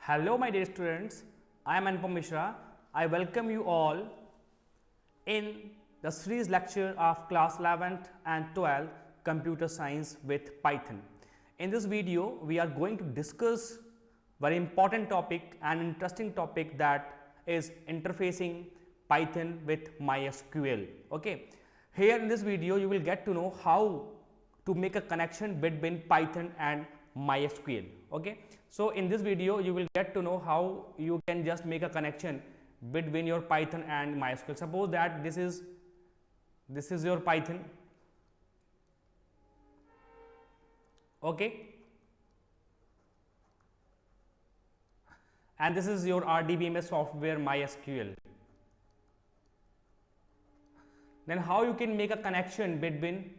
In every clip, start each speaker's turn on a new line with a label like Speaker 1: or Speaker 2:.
Speaker 1: Hello, my dear students. I am Anupam Mishra. I welcome you all in the series lecture of class 11th and 12th Computer Science with Python. In this video, we are going to discuss very important topic and interesting topic that is interfacing Python with MySQL. Okay. Here in this video, you will get to know how to make a connection between Python and MySQL. Okay. So in this video, you will get to know how you can just make a connection between your Python and MySQL. Suppose that this is your Python. Okay. And this is your RDBMS software MySQL. Then how you can make a connection between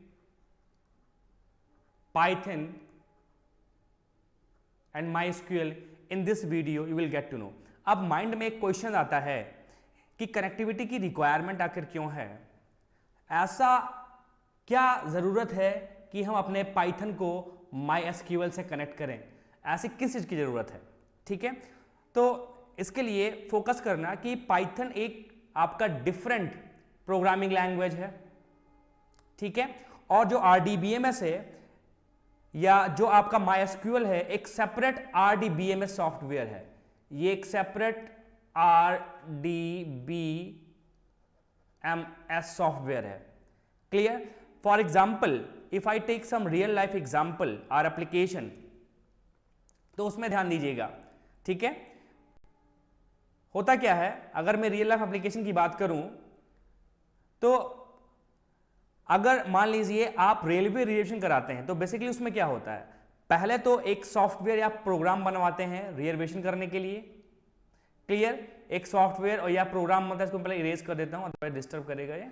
Speaker 1: Python and MySQL in this video you will get to know. अब mind में एक question आता है कि connectivity की requirement आखिर क्यों है, ऐसा क्या ज़रूरत है कि हम अपने पाइथन को MySQL से कनेक्ट करें, ऐसी किस चीज़ की ज़रूरत है. ठीक है, तो इसके लिए फोकस करना कि पाइथन एक आपका डिफरेंट प्रोग्रामिंग लैंग्वेज है. ठीक है, और जो RDBMS है या जो आपका MySQL है एक सेपरेट RDBMS सॉफ्टवेयर है. ये एक सेपरेट RDBMS सॉफ्टवेयर है. Clear? For example if I take some real life example or application, तो उसमें ध्यान दीजिएगा. ठीक है, होता क्या है, अगर मैं रियल लाइफ एप्लीकेशन की बात करूं तो अगर मान लीजिए आप रेलवे रिजर्वेशन कराते हैं तो बेसिकली उसमें क्या होता है, पहले तो एक सॉफ्टवेयर या प्रोग्राम बनवाते हैं रिजर्वेशन करने के लिए. क्लियर? एक सॉफ्टवेयर और या प्रोग्राम मतलब इसको पहले इरेज कर देता हूं, अदरवाइज डिस्टर्ब करेगा ये.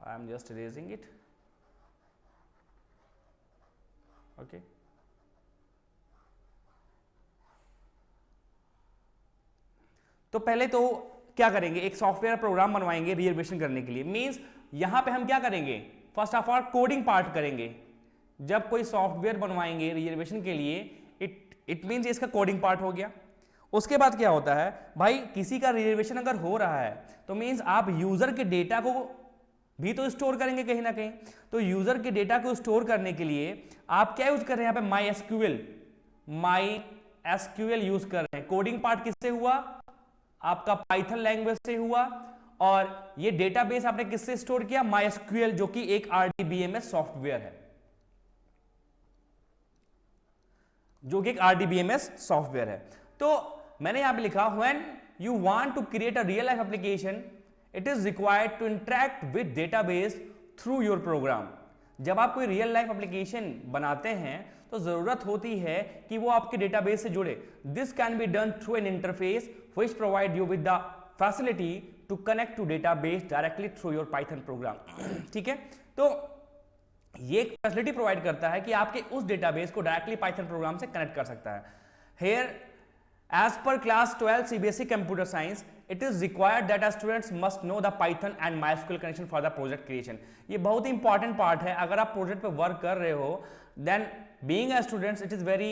Speaker 1: I am just erasing it. Okay, तो पहले तो क्या करेंगे, एक सॉफ्टवेयर प्रोग्राम बनवाएंगे रिजर्वेशन करने के लिए. मींस यहां पे हम क्या करेंगे, first of all coding part करेंगे. जब कोई सॉफ्टवेयर बनवाएंगे रिजर्वेशन के लिए, इट मींस इसका कोडिंग पार्ट हो गया. उसके बाद क्या होता है भाई, किसी का रिजर्वेशन अगर हो रहा है तो मींस आप यूजर के डेटा को भी तो स्टोर करेंगे कहीं ना कहीं. तो यूजर के डेटा को स्टोर करने के लिए आप क्या यूज कर रहे हैं, यहाँ पे MySQL यूज कर रहे हैं. कोडिंग पार्ट किससे हुआ, आपका पाइथन लैंग्वेज से हुआ, और ये डेटाबेस आपने किससे स्टोर किया, MySQL, जो कि एक RDBMS सॉफ्टवेयर है, जो कि एक RDBMS सॉफ्टवेयर है. तो मैंने यहां पे लिखा when you want to create a real life application it is required to interact with database through your program. जब आप कोई रियल लाइफ एप्लीकेशन बनाते हैं तो जरूरत होती है कि वो आपके डेटाबेस से जुड़े. This can be done through an interface which provide you with the facility to connect to database directly through your Python program. ठीक है, तो ये एक फैसिलिटी प्रोवाइड करता है कि आपके उस डेटाबेस को डायरेक्टली पाइथन प्रोग्राम से कनेक्ट कर सकता है. Here as per class 12 CBSE computer science it is required that our students must know the Python and MySQL connection for the project creation. ये बहुत ही इंपॉर्टेंट पार्ट है. अगर आप प्रोजेक्ट पे वर्क कर रहे हो then being a students it is very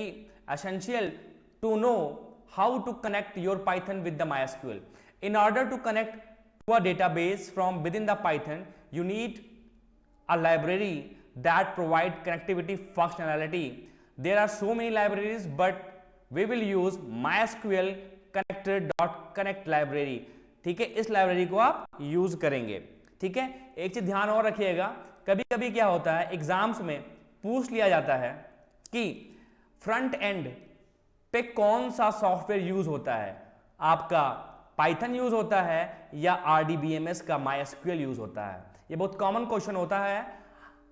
Speaker 1: essential to know how to connect your Python with the MySQL. In order to connect to a database from within the Python, you need a library that provide connectivity functionality. There are so many libraries, but we will use MySQL connector.connect library. ठीक है, इस library को आप use करेंगे. ठीक है, एक चीज ध्यान और रखिएगा, कभी कभी क्या होता है एग्जाम्स में पूछ लिया जाता है कि फ्रंट एंड पे कौन सा सॉफ्टवेयर यूज होता है, आपका पाइथन यूज होता है या RDBMS का MySQL यूज होता है. ये बहुत कॉमन क्वेश्चन होता है,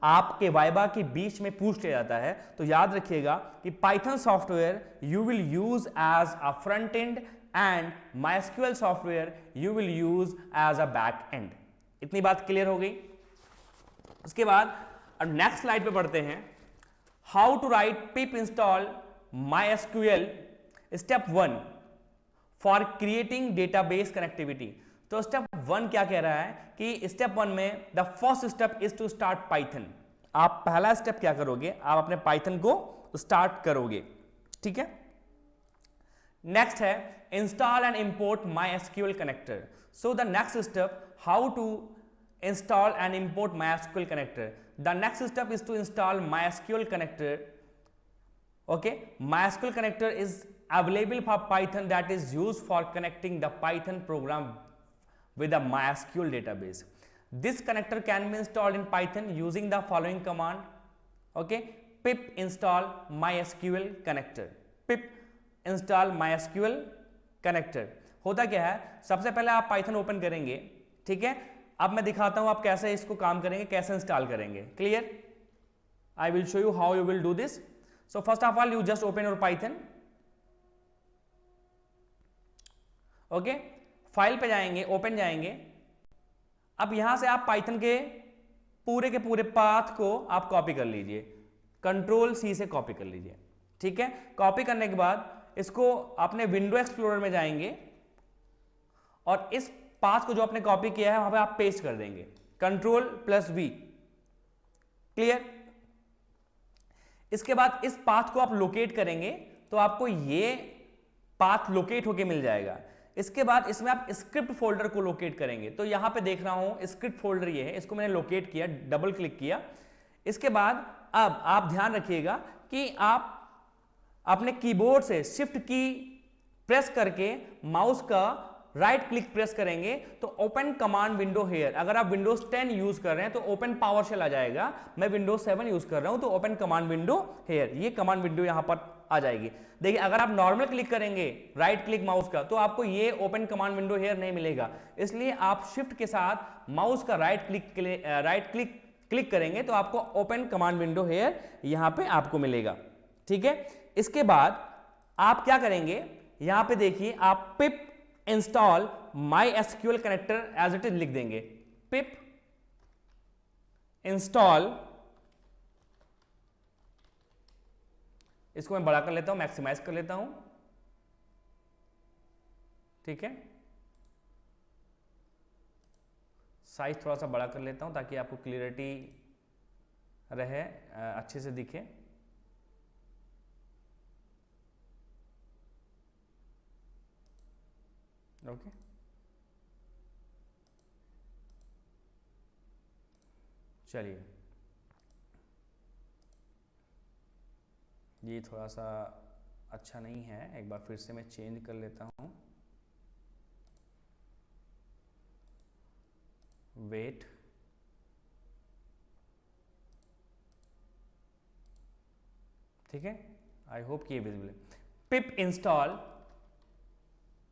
Speaker 1: आपके वाइबा के बीच में पूछ लिया जाता है. तो याद रखिएगा कि Python software you will use as a front end and MySQL software you will use as a back end. इतनी बात क्लियर हो गई. उसके बाद अब नेक्स्ट स्लाइड पे बढ़ते हैं. How to write pip install MySQL step 1 for creating database connectivity. तो स्टेप 1 क्या कह रहा है कि स्टेप 1 में the first step is to start Python. आप पहला स्टेप क्या करोगे, आप अपने पाइथन को स्टार्ट करोगे. ठीक है, नेक्स्ट है install and import MySQL connector. So the next step, how to install and import MySQL connector. The next step is to install MySQL connector. Okay, MySQL connector is available for Python that is used for connecting the Python program with a MySQL database. This connector can be installed in Python using the following command. Okay, pip install MySQL connector. Pip install MySQL connector. होता क्या है, सबसे पहले आप Python open करेंगे, ठीक है. अब मैं दिखाता हूं आप कैसे इसको काम करेंगे, कैसे इंस्टॉल करेंगे. Clear? I will show you how you will do this. So first of all you just open your Python. Okay, file पे जाएंगे, ओपन जाएंगे. अब यहां से आप पाइथन के पूरे पाथ को आप कॉपी कर लीजिए. Ctrl+C से कॉपी कर लीजिए. ठीक है, कॉपी करने के बाद इसको अपने विंडो एक्सप्लोरर में जाएंगे और इस पाथ को जो आपने कॉपी किया है वहां पे आप पेस्ट कर देंगे. Ctrl+V. क्लियर? इसके बाद इस पाथ को आप लोकेट करेंगे तो आपको ये पाथ लोकेट होके मिल जाएगा. इसके बाद इसमें आप स्क्रिप्ट फोल्डर को लोकेट करेंगे. तो यहां पे देख रहा हूं स्क्रिप्ट फोल्डर ये है, इसको मैंने लोकेट किया, डबल क्लिक किया. इसके बाद अब आप ध्यान रखिएगा कि आप अपने कीबोर्ड से शिफ्ट की प्रेस करके माउस का राइट क्लिक प्रेस करेंगे तो ओपन कमांड विंडो हेयर. अगर आप विंडोज 10 यूज कर रहे हैं तो ओपन पावरशेल आ जाएगा. मैं विंडोज 7 यूज कर रहा हूं तो ओपन कमांड विंडो हेयर, ये कमांड विंडो यहां पर आ जाएगी. देखिए अगर आप नॉर्मल क्लिक करेंगे राइट क्लिक माउस का तो आपको ये ओपन कमांड विंडो हेयर नहीं मिलेगा. इसलिए आप शिफ्ट के साथ माउस का राइट क्लिक क्लिक करेंगे तो आपको ओपन कमांड विंडो हेयर यहां पे आपको मिलेगा. ठीक है, इसके बाद आप क्या करेंगे, यहां पे देखिए आप pip install MySQL connector as it is लिख देंगे. पिप इंस्टॉल, इसको मैं बड़ा कर लेता हूं, मैक्सिमाइज कर लेता हूं. ठीक है, साइज थोड़ा सा बड़ा कर लेता हूं ताकि आपको क्लियरिटी रहे, अच्छे से दिखे. ओके, चलिए ये थोड़ा सा अच्छा नहीं है, एक बार फिर से मैं चेंज कर लेता हूं. वेट, ठीक है, आई होप कि ये विजिबल है. Pip install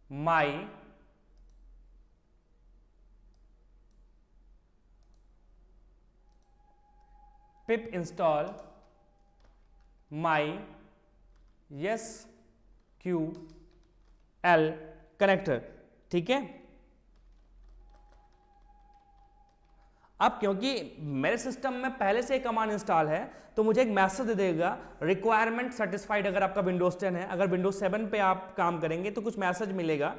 Speaker 1: MySQL connector. ठीक है, अब क्योंकि मेरे सिस्टम में पहले से कमांड इंस्टॉल है तो मुझे एक मैसेज दे देगा रिक्वायरमेंट सेटिस्फाइड. अगर आपका विंडोज 10 है, अगर विंडोज 7 पे आप काम करेंगे तो कुछ मैसेज मिलेगा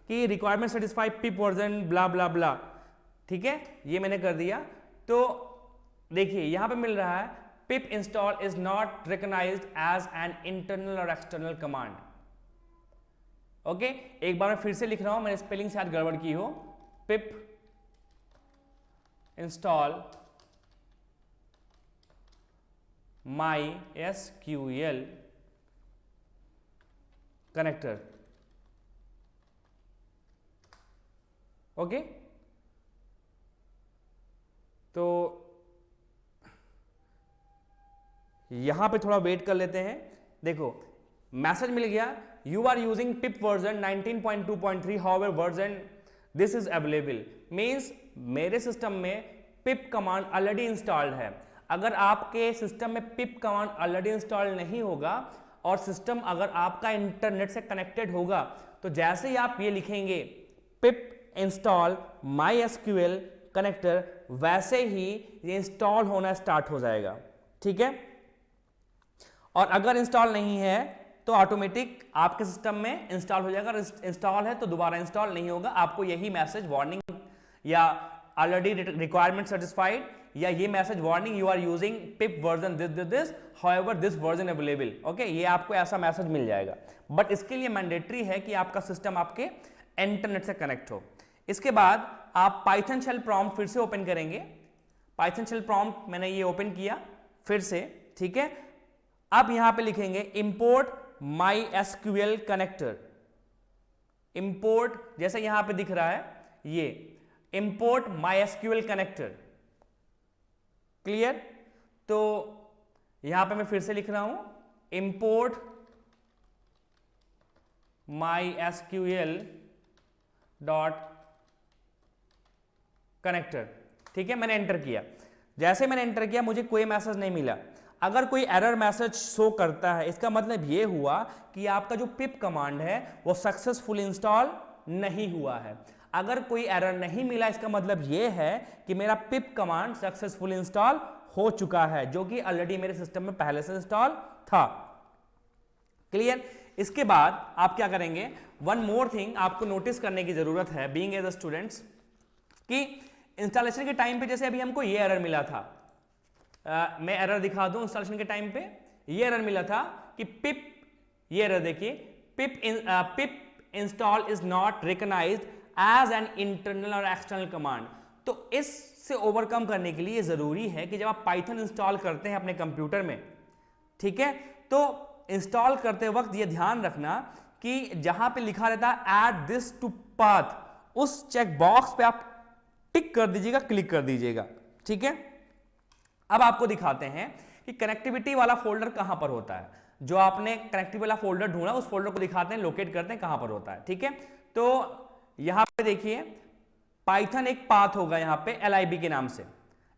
Speaker 1: कि रिक्वायरमेंट सेटिस्फाइड पिप वर्जन ब्ला ब्ला ब्ला. ठीक है, ये मैंने कर दिया. तो देखिए यहां पे मिल रहा है pip install is not recognized as an internal और एक्सटर्नल कमांड. ओके, एक बार मैं फिर से लिख रहा हूं, मैंने स्पेलिंग शायद गड़बड़ की हो. पिप इंस्टॉल MySQL कनेक्टर. ओके, तो यहां पे थोड़ा वेट कर लेते हैं. देखो मैसेज मिल गया, you are using pip version 19.2.3 however version this is available. Means मेरे सिस्टम में पिप कमांड ऑलरेडी इंस्टॉल्ड है. अगर आपके सिस्टम में पिप कमांड ऑलरेडी इंस्टॉल नहीं होगा और सिस्टम अगर आपका इंटरनेट से कनेक्टेड होगा तो जैसे ही आप ये लिखेंगे पिप इंस्टॉल MySQL कनेक्टर, वैसे ही ये इंस्टॉल होना स्टार्ट हो जाएगा. ठीक है, और अगर इंस्टॉल नहीं है तो ऑटोमेटिक आपके सिस्टम में इंस्टॉल हो जाएगा. इंस्टॉल है तो दोबारा इंस्टॉल नहीं होगा. आपको यही मैसेज वार्निंग या ऑलरेडी रिक्वायरमेंट सेटिस्फाइड या ये message warning you are using pip version this however this version available, okay, ये आपको ऐसा मैसेज मिल जाएगा। बट इसके लिए मैंडेटरी है कि आपका सिस्टम आपके इंटरनेट से कनेक्ट हो। इसके बाद आप पाइथन शेल प्रॉम्प्ट फिर से ओपन करेंगे। पाइथन शेल प्रॉम्प्ट मैंने ये ओपन किया फिर से, ठीक है। अब यहां पे लिखेंगे इंपोर्ट MySQL कनेक्टर। इंपोर्ट जैसे यहां पे दिख रहा है ये इंपोर्ट MySQL कनेक्टर, क्लियर। तो यहां पे मैं फिर से लिख रहा हूं इंपोर्ट MySQL डॉट कनेक्टर, ठीक है। मैंने एंटर किया, जैसे मैंने एंटर किया मुझे कोई मैसेज नहीं मिला। अगर कोई एरर मैसेज शो करता है इसका मतलब यह हुआ कि आपका जो पिप कमांड है वो सक्सेसफुल इंस्टॉल नहीं हुआ है। अगर कोई एरर नहीं मिला इसका मतलब यह है कि मेरा पिप कमांड सक्सेसफुल इंस्टॉल हो चुका है, जो कि ऑलरेडी मेरे सिस्टम में पहले से इंस्टॉल था, क्लियर। इसके बाद आप क्या करेंगे, वन मोर थिंग आपको नोटिस करने की जरूरत है बीइंग एज अ स्टूडेंट्स, कि इंस्टॉलेशन के टाइम पे जैसे अभी हमको ये एरर मिला था, मैं एरर दिखा दूं। इंस्टॉलेशन के टाइम पे ये एरर मिला था कि पिप, ये एरर देखिए, pip install is not recognized as an internal और एक्सटर्नल कमांड। तो इससे ओवरकम करने के लिए जरूरी है कि जब आप पाइथन इंस्टॉल करते हैं अपने कंप्यूटर में, ठीक है, तो इंस्टॉल करते वक्त ये ध्यान रखना कि जहां पे लिखा रहता है ऐड दिस टू पाथ, उस चेक बॉक्स पे आप टिक कर दीजिएगा, क्लिक कर दीजिएगा, ठीक है। अब आपको दिखाते हैं कि कनेक्टिविटी वाला फोल्डर कहां पर होता है। जो आपने कनेक्टिविटी वाला फोल्डर ढूंढा उस फोल्डर को दिखाते हैं, लोकेट करते हैं कहां पर होता है, ठीक है। तो यहां पे देखिए पाइथन एक पाथ होगा यहां पे LIB के नाम से,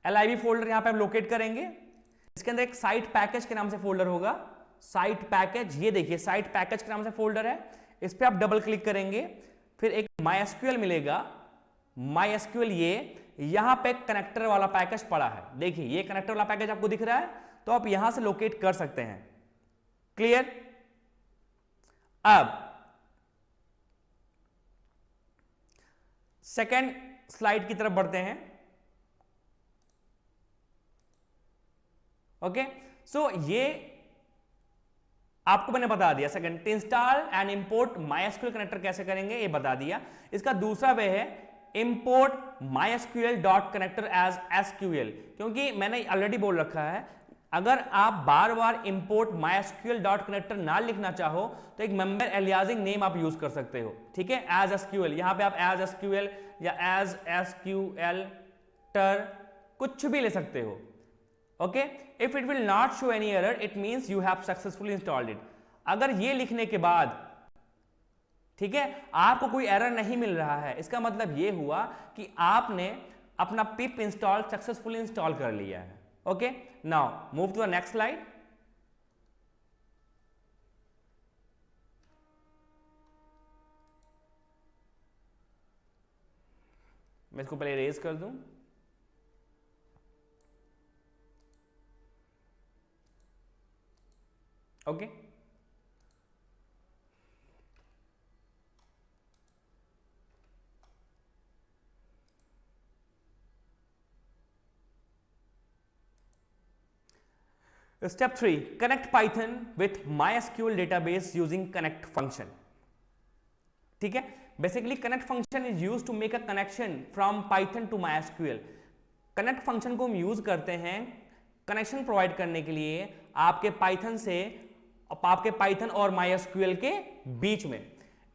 Speaker 1: LIB फोल्डर यहां पे हम लोकेट करेंगे। इसके अंदर एक साइट पैकेज के नाम से फोल्डर होगा, साइट पैकेज, ये देखिए साइट पैकेज के नाम से फोल्डर है। इस पर आप डबल क्लिक करेंगे, फिर एक MySQL मिलेगा, MySQL ये यहां पे कनेक्टर वाला पैकेज पड़ा है, देखिए ये कनेक्टर वाला पैकेज आपको दिख रहा है, तो आप यहां से लोकेट कर सकते हैं, क्लियर। अब सेकेंड स्लाइड की तरफ बढ़ते हैं, ओके। सो ये आपको मैंने बता दिया, second install and import MySQL connector कैसे करेंगे ये बता दिया। इसका दूसरा वे है import MySQL dot connector as SQL, क्योंकि मैंने ऑलरेडी बोल रखा है अगर आप बार बार इंपोर्ट MySQL डॉट कनेक्टर ना लिखना चाहो तो एक मेंबर एलियासिंग नेम आप यूज कर सकते हो, ठीक है, एज SQL। यहां पे आप एज SQL या एज SQL टर कुछ भी ले सकते हो, okay. If it will not show any error it means you have successfully installed it. अगर ये लिखने के बाद, ठीक है, आपको कोई एरर नहीं मिल रहा है इसका मतलब ये हुआ कि आपने अपना पिप इंस्टॉल सक्सेसफुली इंस्टॉल कर लिया है, okay. Now move to the next slide. मैं इसको पहले रेज कर दूं, okay. Step 3, connect Python with MySQL database using connect function, ठीक है। Basically connect function is used to make a connection from Python to MySQL। Connect function को हम use करते हैं कनेक्शन प्रोवाइड करने के लिए आपके पाइथन से, आपके पाइथन और MySQL के बीच में।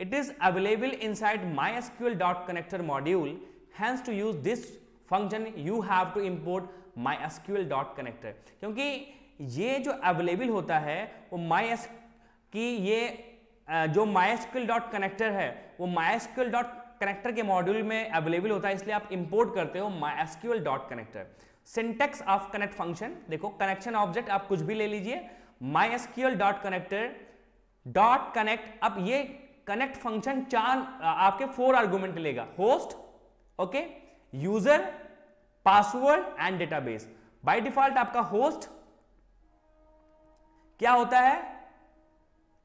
Speaker 1: It is available inside MySQL dot connector module, hence to use this function you have to import MySQL dot connector, क्योंकि ये जो अवेलेबल होता है वो जो MySQL डॉट कनेक्टर है वो MySQL डॉट कनेक्टर के मॉड्यूल में अवेलेबल होता है, इसलिए आप इंपोर्ट करते हो MySQL dot connector. Syntax of connect function देखो, कनेक्शन ऑब्जेक्ट आप कुछ भी ले लीजिए, MySQL dot connector dot connect. अब ये कनेक्ट फंक्शन आपके 4 आर्गुमेंट लेगा, host, okay, user, password and database. By default आपका होस्ट क्या होता है,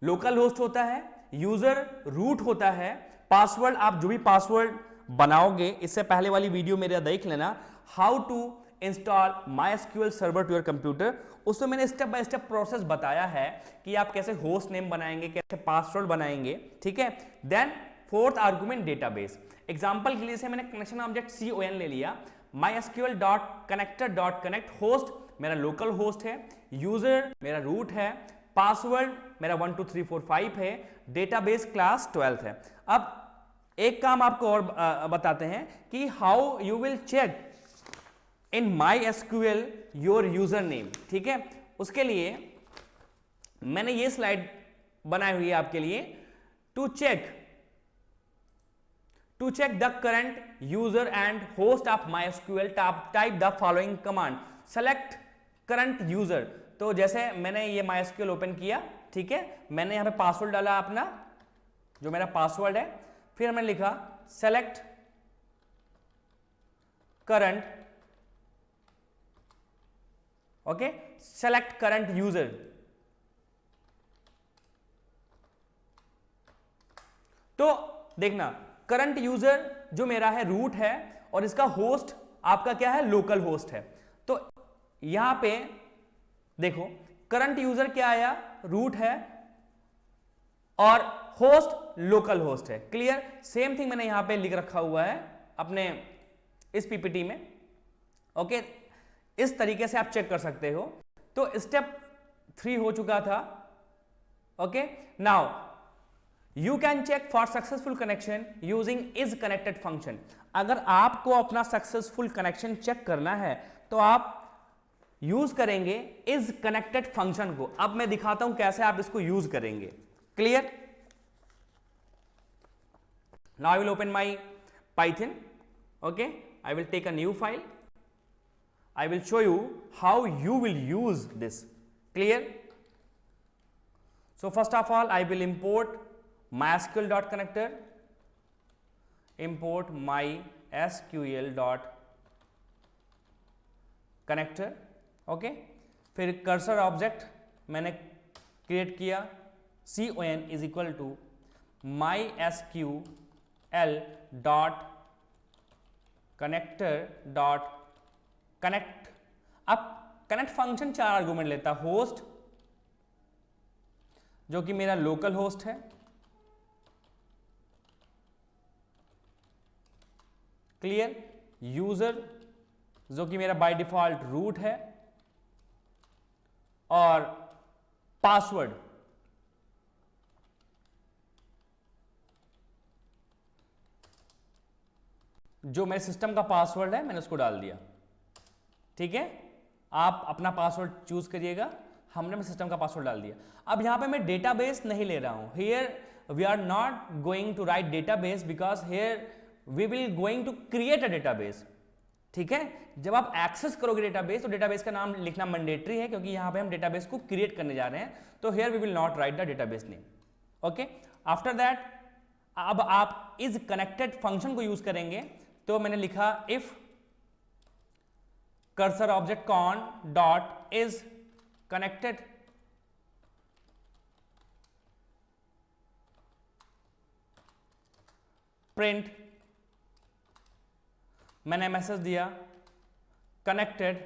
Speaker 1: लोकल होस्ट होता है, यूजर रूट होता है, पासवर्ड आप जो भी पासवर्ड बनाओगे, इससे पहले वाली वीडियो मेरा देख लेना, how to install MySQL server to your computer, उसमें मैंने स्टेप बाय स्टेप प्रोसेस बताया है कि आप कैसे होस्ट नेम बनाएंगे, कैसे पासवर्ड बनाएंगे, ठीक है। Then fourth argument database. Example के लिए से मैंने कनेक्शन ऑब्जेक्ट CON ले लिया, mysql.connector.connect, होस्ट मेरा लोकल होस्ट है, यूजर मेरा रूट है, पासवर्ड मेरा 1 2 3 4 5 है, डेटाबेस क्लास 12 है। अब एक काम आपको और बताते हैं कि how you will check in MySQL your user name, ठीक है। उसके लिए मैंने ये स्लाइड बनाई हुई है आपके लिए, to check the current user and host of MySQL, type the following command, select current user. तो जैसे मैंने ये MySQL ओपन किया, ठीक है, मैंने यहां पे पासवर्ड डाला अपना, जो मेरा पासवर्ड है, फिर मैंने लिखा select current, okay, select current user. तो देखना करंट यूजर जो मेरा है रूट है, और इसका होस्ट आपका क्या है, लोकल होस्ट है। तो यहां पे देखो करंट यूजर क्या आया, रूट है, और होस्ट लोकल होस्ट है। क्लियर, सेम थिंग मैंने यहां पे लिख रखा हुआ है अपने इस पीपीटी में, ओके। इस तरीके से आप चेक कर सकते हो। तो स्टेप 3 हो चुका था, okay. Now you can check for successful connection using is connected function. अगर आपको अपना सक्सेसफुल कनेक्शन चेक करना है तो आप यूज करेंगे इज कनेक्टेड फंक्शन को। अब मैं दिखाता हूं कैसे आप इसको यूज करेंगे। Clear, now I will open my Python, okay, I will take a new file, I will show you how you will use this. Clear? So first of all, I will import MySQL.connector, import MySQL.connector, okay. फिर cursor object मैंने create किया, CON is equal to MySQL.connector.connect। अब connect function 4 argument लेता, host जो कि मेरा local host है, clear, user जो कि मेरा बाय डिफॉल्ट रूट है, और पासवर्ड जो मेरे सिस्टम का पासवर्ड है मैंने उसको डाल दिया, ठीक है। आप अपना पासवर्ड चूज करिएगा, हमने सिस्टम का पासवर्ड डाल दिया। अब यहां पे मैं डेटाबेस नहीं ले रहा हूं, here we are not going to write database because here we will going to create a database, ठीक है। जब आप एक्सेस करोगे डेटाबेस तो डेटाबेस का नाम लिखना मैंडेटरी है, क्योंकि यहां पे हम डेटाबेस को क्रिएट करने जा रहे हैं। तो here we will not write the database name, okay. After that अब आप इज कनेक्टेड फंक्शन को यूज करेंगे। तो मैंने लिखा if cursor object con dot is connected, print, मैंने मैसेज दिया connected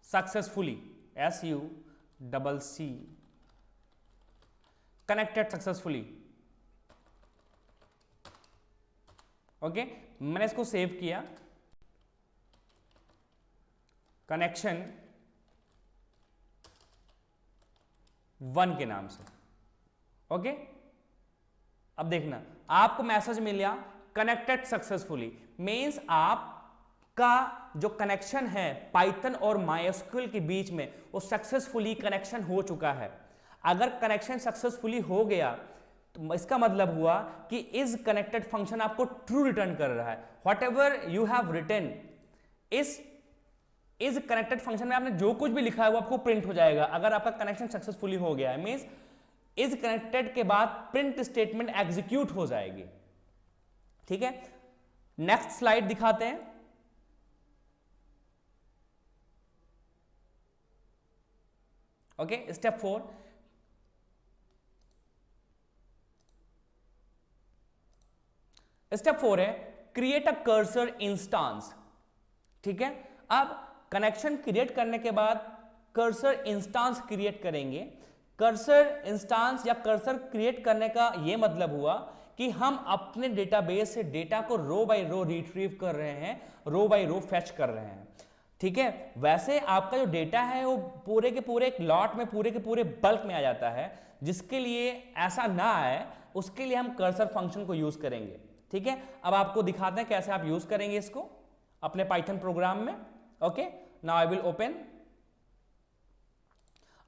Speaker 1: successfully, SUCC, connected successfully, okay. मैंने इसको सेव किया, कनेक्शन 1 के नाम से, ओके। अब देखना आपको मैसेज मिला कनेक्टेड सक्सेसफुली, मींस आपका जो कनेक्शन है पाइथन और MySQL के बीच में वो सक्सेसफुली कनेक्शन हो चुका है। अगर कनेक्शन सक्सेसफुली हो गया तो इसका मतलब हुआ कि इज कनेक्टेड फंक्शन आपको ट्रू रिटर्न कर रहा है। Whatever you have written is connected function में आपने जो कुछ भी लिखा है वो आपको प्रिंट हो जाएगा अगर आपका कनेक्शन सक्सेसफुली हो गया है। मींस इज कनेक्टेड के बाद प्रिंट स्टेटमेंट एग्जीक्यूट हो जाएगी, ठीक है। नेक्स्ट स्लाइड दिखाते हैं। ओके, स्टेप 4, स्टेप 4 है क्रिएट अ कर्सर इंस्टांस। ठीक है, अब कनेक्शन क्रिएट करने के बाद कर्सर इंस्टेंस क्रिएट करेंगे। कर्सर इंस्टेंस या कर्सर क्रिएट करने का यह मतलब हुआ कि हम अपने डेटाबेस से डेटा को रो बाय रो रिट्रीव कर रहे हैं, रो बाय रो फेच कर रहे हैं। ठीक है, वैसे आपका जो डेटा है वो पूरे के पूरे एक लॉट में पूरे के पूरे बल्क में आ जाता है, जिसके लिए ऐसा ना आए उसके लिए हम कर्सर फंक्शन को यूज करेंगे। ठीक है, अब आपको दिखाते हैं कैसे आप यूज करेंगे इसको अपने पाइथन प्रोग्राम में। Okay, now I will open.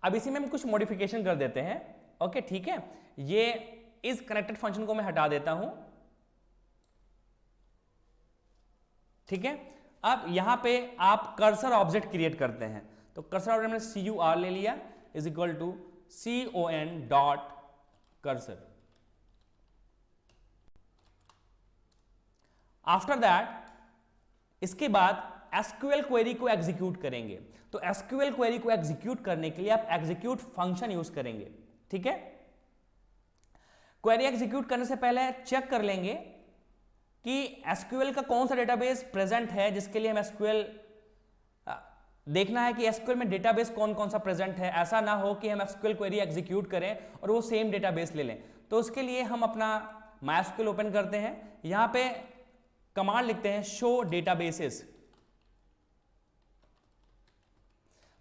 Speaker 1: अब इसी में हम कुछ मॉडिफिकेशन कर देते हैं। ओके, ठीक है, ये इस कनेक्टेड फंक्शन को मैं हटा देता हूं। ठीक है, अब यहां पे आप कर्सर ऑब्जेक्ट क्रिएट करते हैं, तो कर्सर ऑब्जेक्ट में CUR ले लिया is equal to CON dot cursor. After that इसके बाद SQL क्वेरी को एग्जीक्यूट करेंगे। तो SQL क्वेरी को एग्जीक्यूट करने के लिए आप एग्जीक्यूट फंक्शन यूज करेंगे। ठीक है, क्वेरी एग्जीक्यूट करने से पहले चेक कर लेंगे कि SQL का कौन सा डेटाबेस प्रेजेंट है, जिसके लिए हम SQL देखना है कि SQL में डेटाबेस कौन कौन सा प्रेजेंट है। ऐसा ना हो कि हम SQL क्वेरी एग्जीक्यूट करें और वो सेम डेटाबेस ले लें। तो उसके लिए हम अपना MySQL ओपन करते हैं, यहां पे कमांड लिखते हैं शो डेटाबेसेस,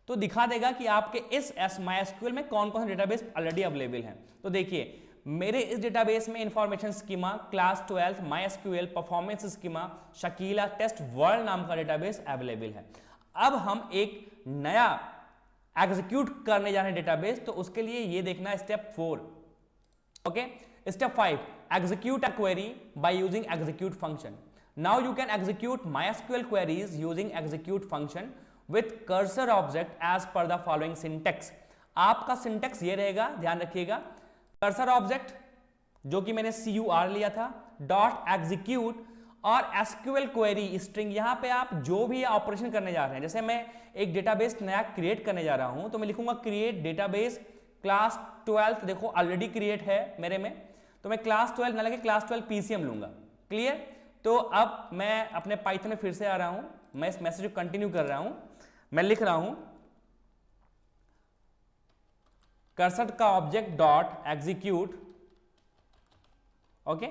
Speaker 1: तो दिखा देगा कि आपके इस MySQL में कौन कौन से डेटाबेस ऑलरेडी अवेलेबल हैं। तो देखिए मेरे इस डेटाबेस में information schema, class 12, MySQL, performance schema, sakila, test world नाम का डेटाबेस अवेलेबल है। अब हम एक नया एग्जीक्यूट करने जा रहे हैं डेटाबेस, तो उसके लिए ये देखना step 4। Okay, step 5, execute a query by using execute function. Now you can execute MySQL queries using execute function with cursor object as per the following syntax। आपका सिंटेक्स ये रहेगा, ध्यान रखिएगा। कर्सर ऑब्जेक्ट जो कि मैंने CUR लिया था, डॉट एग्जीक्यूट और SQL क्वेरी स्ट्रिंग। यहां पे आप जो भी ऑपरेशन करने जा रहे हैं, जैसे मैं एक डेटाबेस नया क्रिएट करने जा रहा हूं, तो मैं लिखूंगा क्रिएट डेटाबेस क्लास 12। देखो ऑलरेडी क्रिएट है मेरे में, तो मैं क्लास 12 ना लगे क्लास 12 PCM लूंगा। क्लियर? तो अब मैं अपने पाइथन में फिर से आ रहा हूं, मैं इस मैसेज को कंटिन्यू कर रहा हूं। मैं लिख रहा हूं कर्सर का ऑब्जेक्ट डॉट एग्जीक्यूट। ओके,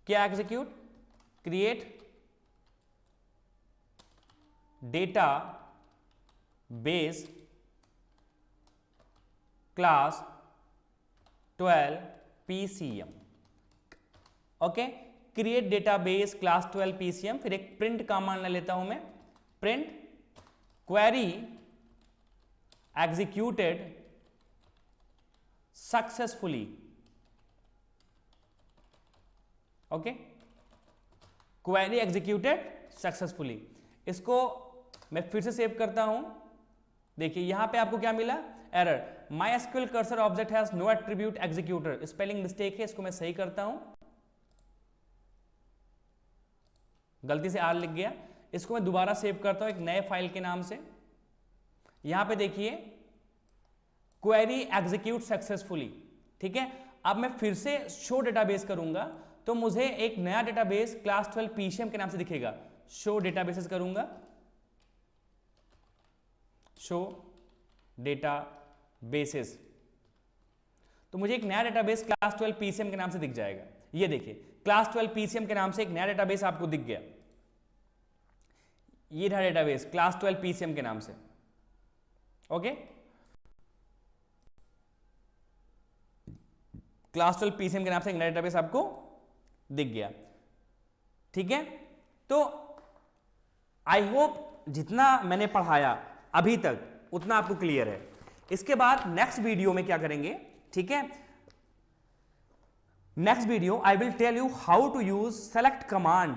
Speaker 1: क्या execute? Create data base class 12 PCM। Okay, create database class 12 PCM। फिर एक प्रिंट कमांड ले लेता हूं मैं, print query executed successfully. Okay, query executed successfully. इसको मैं फिर से सेव करता हूं। देखिए यहां पे आपको क्या मिला? Error, MySQL cursor object has no attribute executor. Spelling mistake है, इसको मैं सही करता हूं, गलती से R लिख गया। इसको मैं दोबारा सेव करता हूं एक नए फाइल के नाम से। यहां पे देखिए क्वेरी एग्जीक्यूट सक्सेसफुली। ठीक है, अब मैं फिर से शो डेटाबेस करूंगा, तो मुझे एक नया डेटाबेस क्लास 12 PCM के नाम से दिखेगा। शो डेटाबेसेस करूंगा, शो डेटाबेसेस, तो मुझे एक नया डेटाबेस क्लास 12 PCM के नाम से दिख जाएगा। ये देखिए क्लास 12 PCM के नाम से एक नया डेटाबेस आपको दिख गया। ये था डेटाबेस क्लास 12 PCM के नाम से। ओके, क्लास 12 PCM के नाम से एक नया डेटाबेस आपको दिख गया। ठीक है, तो आई होप जितना मैंने पढ़ाया अभी तक उतना आपको क्लियर है। इसके बाद नेक्स्ट वीडियो में क्या करेंगे? ठीक है, next video I will tell you how to use select command.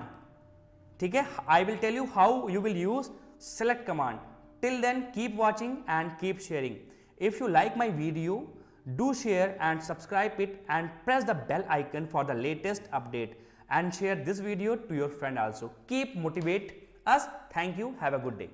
Speaker 1: ठीक है, I will tell you how you will use select command. Till then keep watching and keep sharing. If you like my video, do share and subscribe it and press the bell icon for the latest update and share this video to your friend also. Keep motivate us. Thank you. Have a good day.